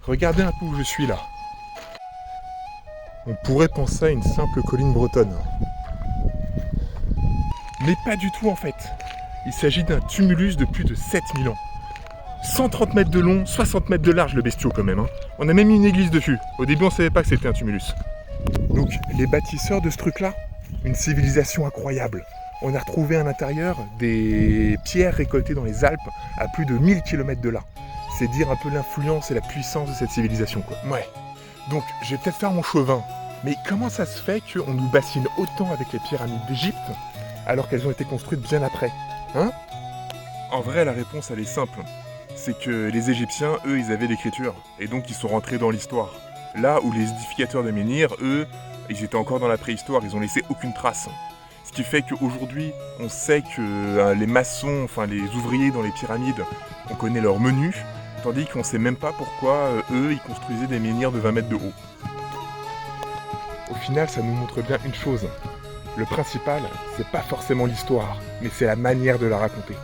Regardez un peu où je suis là. On pourrait penser à une simple colline bretonne. Mais pas du tout en fait. Il s'agit d'un tumulus de plus de 7000 ans. 130 mètres de long, 60 mètres de large le bestiau quand même. On a même mis une église dessus. Au début on savait pas que c'était un tumulus. Donc les bâtisseurs de ce truc-là, une civilisation incroyable. On a retrouvé à l'intérieur des pierres récoltées dans les Alpes à plus de 1000 km de là. C'est dire un peu l'influence et la puissance de cette civilisation quoi. Ouais. Donc je vais peut-être faire mon chauvin. Mais comment ça se fait qu'on nous bassine autant avec les pyramides d'Égypte alors qu'elles ont été construites bien après? Hein? En vrai la réponse elle est simple. C'est que les Égyptiens, eux, ils avaient l'écriture, et donc ils sont rentrés dans l'histoire. Là où les édificateurs de menhirs, eux, ils étaient encore dans la préhistoire, ils ont laissé aucune trace. Ce qui fait qu'aujourd'hui, on sait que les maçons, enfin les ouvriers dans les pyramides, on connaît leur menu, tandis qu'on sait même pas pourquoi eux, ils construisaient des menhirs de 20 mètres de haut. Au final, ça nous montre bien une chose. Le principal, c'est pas forcément l'histoire, mais c'est la manière de la raconter.